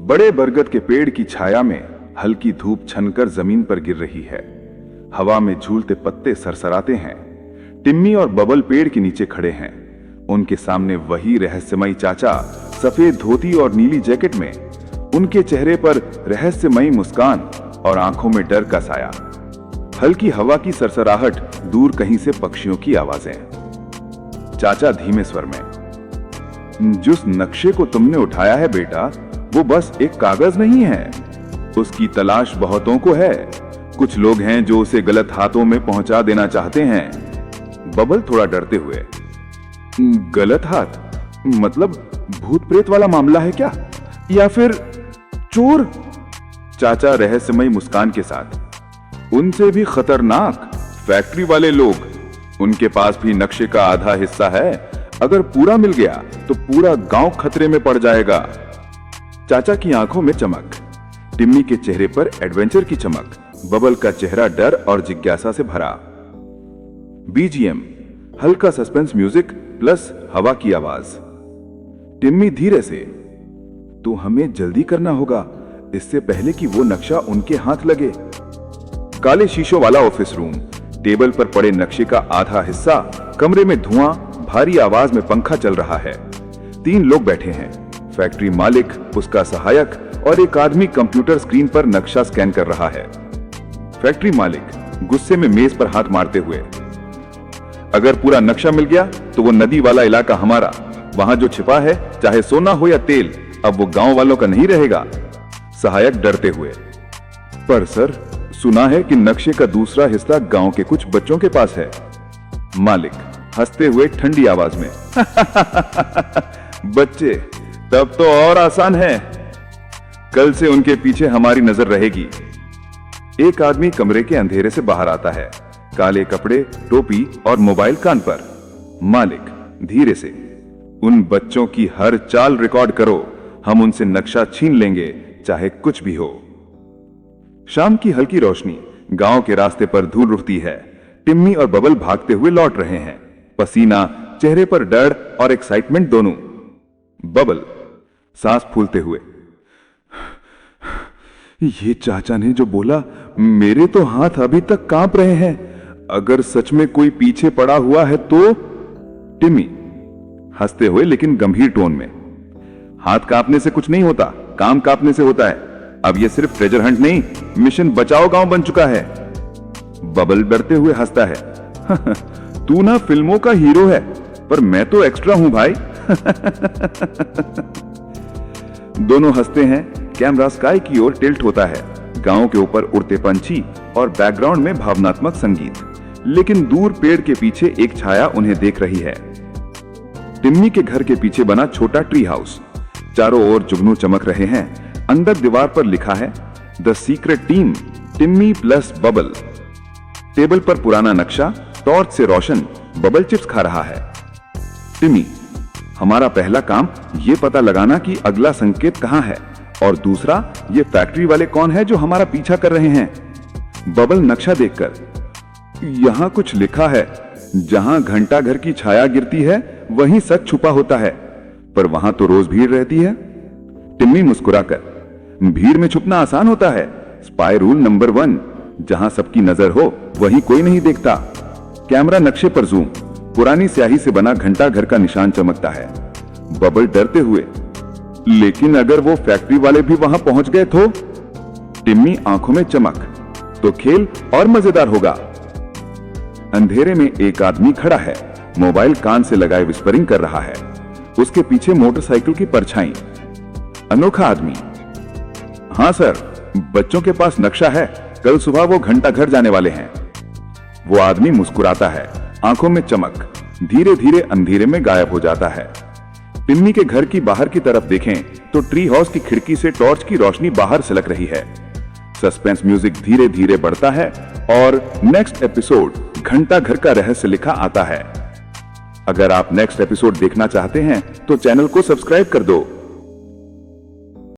बड़े बरगद के पेड़ की छाया में हल्की धूप छनकर जमीन पर गिर रही है। हवा में झूलते पत्ते सरसराते हैं। टिम्मी और बबल पेड़ के नीचे खड़े हैं। उनके सामने वही रहस्यमयी चाचा, सफेद धोती और नीली जैकेट में। उनके चेहरे पर रहस्यमयी मुस्कान और आंखों में डर का साया। हल्की हवा की सरसराहट, दूर कहीं से पक्षियों की आवाजें। चाचा धीमे स्वर में, जिस नक्शे को तुमने उठाया है बेटा, वो बस एक कागज नहीं है। उसकी तलाश बहुतों को है। कुछ लोग हैं जो उसे गलत हाथों में पहुंचा देना चाहते हैं। बबल थोड़ा डरते हुए, गलत हाथ मतलब भूत प्रेत वाला मामला है क्या, या फिर चोर? चाचा रहस्यमयी मुस्कान के साथ, उनसे भी खतरनाक फैक्ट्री वाले लोग। उनके पास भी नक्शे का आधा हिस्सा है। अगर पूरा मिल गया तो पूरा गांव खतरे में पड़ जाएगा। चाचा की आंखों में चमक, टिम्मी के चेहरे पर एडवेंचर की चमक, बबल का चेहरा डर और जिज्ञासा से भरा। बीजीएम, हल्का सस्पेंस म्यूजिक प्लस हवा की आवाज। टिम्मी धीरे से, तो हमें जल्दी करना होगा, इससे पहले कि वो नक्शा उनके हाथ लगे। काले शीशों वाला ऑफिस रूम, टेबल पर पड़े नक्शे का आधा हिस्सा, कमरे में धुआं, भारी आवाज में पंखा चल रहा है। 3 लोग बैठे हैं, फैक्ट्री मालिक, उसका सहायक और एक आदमी कंप्यूटर स्क्रीन पर नक्शा स्कैन कर रहा है। फैक्ट्री मालिक गुस्से में मेज पर हाथ मारते हुए, अगर पूरा नक्शा मिल गया तो वो नदी वाला इलाका हमारा, वहां जो छिपा है, चाहे सोना हो या तेल, अब वो गांव वालों का नहीं रहेगा। सहायक डरते हुए, पर सर, सुना है कि नक्शे का दूसरा हिस्सा गांव के कुछ बच्चों के पास है। मालिक हंसते हुए ठंडी आवाज में, बच्चे, तब तो और आसान है। कल से उनके पीछे हमारी नजर रहेगी। एक आदमी कमरे के अंधेरे से बाहर आता है, काले कपड़े, टोपी और मोबाइल कान पर। मालिक धीरे से, उन बच्चों की हर चाल रिकॉर्ड करो, हम उनसे नक्शा छीन लेंगे, चाहे कुछ भी हो। शाम की हल्की रोशनी गांव के रास्ते पर धूल उठती है। टिम्मी और बबल भागते हुए लौट रहे हैं, पसीना, चेहरे पर डर और एक्साइटमेंट दोनों। बबल सांस फूलते हुए, ये चाचा ने जो बोला, मेरे तो हाथ अभी तक कांप रहे हैं। अगर सच में कोई पीछे पड़ा हुआ है तो? टिम्मी हंसते हुए लेकिन गंभीर टोन में, हाथ कांपने से कुछ नहीं होता, काम कांपने से होता है। अब ये सिर्फ ट्रेजर हंट नहीं, मिशन बचाओ गांव बन चुका है। बबल डरते हुए हंसता है, तू ना फिल्मों का हीरो है, पर मैं तो एक्स्ट्रा हूं भाई। दोनों हंसते हैं। कैमरा स्काई की ओर टिल्ट होता है, गांव के ऊपर उड़ते पंछी और बैकग्राउंड में भावनात्मक संगीत। लेकिन दूर पेड़ के पीछे एक छाया उन्हें देख रही है। टिम्मी के घर के पीछे बना छोटा ट्री हाउस, चारों ओर जुगनू चमक रहे हैं। अंदर दीवार पर लिखा है, the secret team, Timmy plus bubble. Table पर पुराना नक्शा, टॉर्च से रोशन, बबल चिप्स खा रहा है। टिम्मी, हमारा पहला काम ये पता लगाना कि अगला संकेत कहां है, और दूसरा, ये फैक्ट्री वाले कौन है जो हमारा पीछा कर रहे हैं। बबल नक्शा देखकर, यहां कुछ लिखा है, जहां घंटा घर की छाया गिरती है वहीं सच छुपा होता है, पर वहां तो रोज भीड़ रहती है। टिम्मी मुस्कुराकर, भीड़ में छुपना आसान होता है। स्पाई रूल नंबर 1, जहां सबकी नजर हो वहीं कोई नहीं देखता। कैमरा नक्शे पर जूम, पुरानी स्याही से बना घंटा घर का निशान चमकता है। बबल डरते हुए, लेकिन अगर वो फैक्ट्री वाले भी वहां पहुंच गए तो? टिम्मी आंखों में चमक, तो खेल और मजेदार होगा। अंधेरे में एक आदमी खड़ा है, मोबाइल कान से लगाए विस्परिंग कर रहा है। उसके पीछे मोटरसाइकिल की परछाई। अनोखा आदमी, हाँ सर, बच्चों के पास नक्शा है, कल सुबह वो घंटा घर जाने वाले हैं। वो आदमी मुस्कुराता है, आंखों में चमक, धीरे धीरे अंधेरे में गायब हो जाता है। टिम्मी के घर की बाहर की तरफ देखें तो ट्री हाउस की खिड़की से टॉर्च की रोशनी बाहर सिलक रही है। सस्पेंस म्यूजिक धीरे धीरे बढ़ता है और नेक्स्ट एपिसोड घंटा घर का रहस्य लिखा आता है। अगर आप नेक्स्ट एपिसोड देखना चाहते हैं तो चैनल को सब्सक्राइब कर दो।